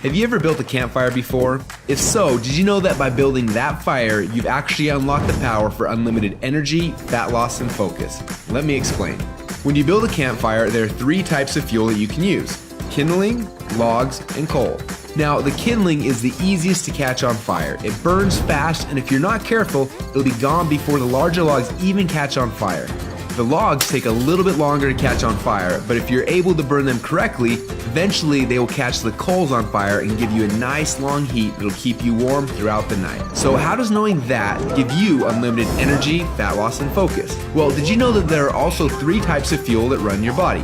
Have you ever built a campfire before? If so, did you know that by building that fire, you've actually unlocked the power for unlimited energy, fat loss, and focus? Let me explain. When you build a campfire, there are 3 types of fuel that you can use: kindling, logs, and coal. Now, the kindling is the easiest to catch on fire. It burns fast, and if you're not careful, it'll be gone before the larger logs even catch on fire. The logs take a little bit longer to catch on fire, but if you're able to burn them correctly, eventually they will catch the coals on fire and give you a nice long heat that'll keep you warm throughout the night. So how does knowing that give you unlimited energy, fat loss, and focus? Well, did you know that there are also 3 types of fuel that run your body?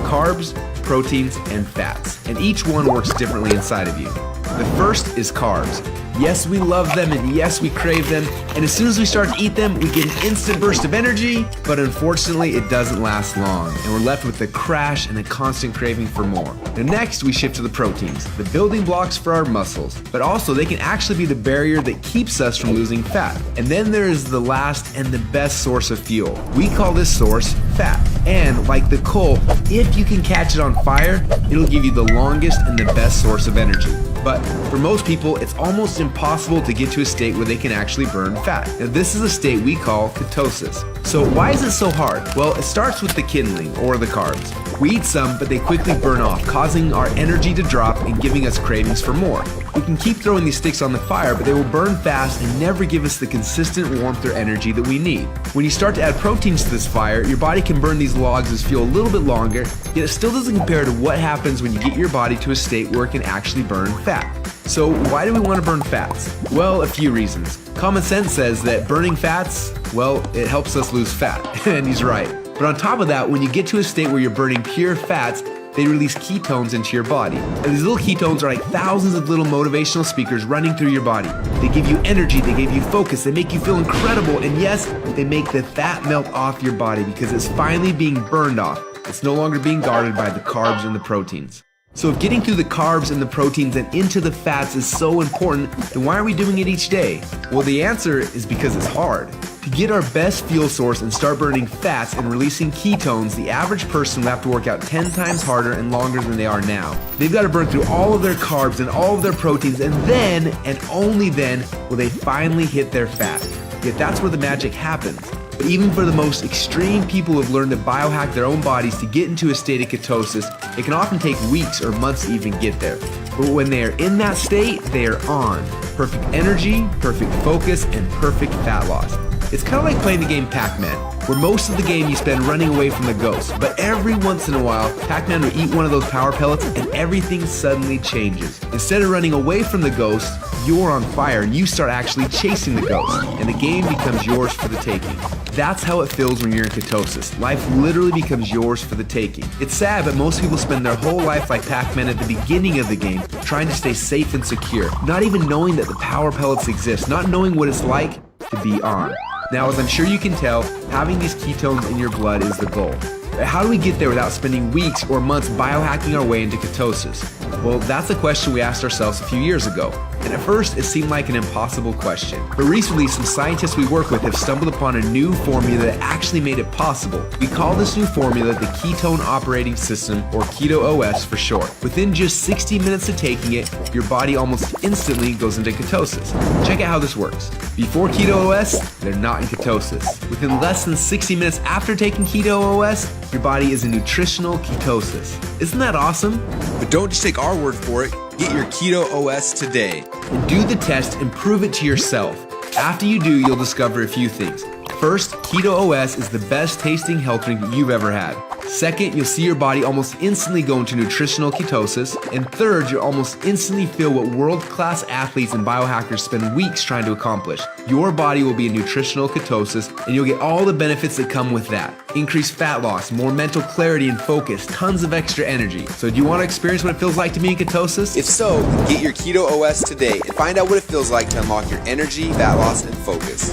Carbs, proteins, and fats, and each one works differently inside of you. The first is carbs. Yes, we love them, and yes, we crave them, and as soon as we start to eat them, we get an instant burst of energy, but unfortunately, it doesn't last long, and we're left with a crash and a constant craving for more. Now next, we shift to the proteins, the building blocks for our muscles, but also they can actually be the barrier that keeps us from losing fat. And then there is the last and the best source of fuel. We call this source fat, and like the coal, if you can catch it on fire, it'll give you the longest and the best source of energy. But for most people, it's almost impossible to get to a state where they can actually burn fat. Now this is a state we call ketosis. So why is it so hard? Well, it starts with the kindling, or the carbs. We eat some, but they quickly burn off, causing our energy to drop and giving us cravings for more. We can keep throwing these sticks on the fire, but they will burn fast and never give us the consistent warmth or energy that we need. When you start to add proteins to this fire, your body can burn these logs as fuel a little bit longer, yet it still doesn't compare to what happens when you get your body to a state where it can actually burn fat. So why do we want to burn fats? Well, a few reasons. Common sense says that burning fats, well, it helps us lose fat, and he's right. But on top of that, when you get to a state where you're burning pure fats, they release ketones into your body. And these little ketones are like thousands of little motivational speakers running through your body. They give you energy, they give you focus, they make you feel incredible, and yes, they make the fat melt off your body because it's finally being burned off. It's no longer being guarded by the carbs and the proteins. So if getting through the carbs and the proteins and into the fats is so important, then why are we doing it each day? Well, the answer is because it's hard. To get our best fuel source and start burning fats and releasing ketones, the average person will have to work out 10 times harder and longer than they are now. They've got to burn through all of their carbs and all of their proteins, and then, and only then, will they finally hit their fat. Yet that's where the magic happens. But even for the most extreme people who have learned to biohack their own bodies to get into a state of ketosis, it can often take weeks or months to even get there. But when they are in that state, they are on. Perfect energy, perfect focus, and perfect fat loss. It's kind of like playing the game Pac-Man, where most of the game you spend running away from the ghost, but every once in a while, Pac-Man will eat one of those power pellets and everything suddenly changes. Instead of running away from the ghost, you're on fire and you start actually chasing the ghost, and the game becomes yours for the taking. That's how it feels when you're in ketosis. Life literally becomes yours for the taking. It's sad, but most people spend their whole life like Pac-Man at the beginning of the game, trying to stay safe and secure, not even knowing that the power pellets exist, not knowing what it's like to be on. Now, as I'm sure you can tell, having these ketones in your blood is the goal. But how do we get there without spending weeks or months biohacking our way into ketosis? Well, that's a question we asked ourselves a few years ago. And at first, it seemed like an impossible question. But recently, some scientists we work with have stumbled upon a new formula that actually made it possible. We call this new formula the Ketone Operating System, or Keto OS for short. Within just 60 minutes of taking it, your body almost instantly goes into ketosis. Check out how this works. Before Keto OS, they're not in ketosis. Within less than 60 minutes after taking Keto OS, your body is in nutritional ketosis. Isn't that awesome? But don't just take our word for it. Get your Keto OS today. And do the test and prove it to yourself. After you do, you'll discover a few things. First, Keto OS is the best tasting health drink you've ever had. Second, you'll see your body almost instantly go into nutritional ketosis. And third, you'll almost instantly feel what world-class athletes and biohackers spend weeks trying to accomplish. Your body will be in nutritional ketosis, and you'll get all the benefits that come with that. Increased fat loss, more mental clarity and focus, tons of extra energy. So do you want to experience what it feels like to be in ketosis? If so, get your Keto OS today and find out what it feels like to unlock your energy, fat loss, and focus.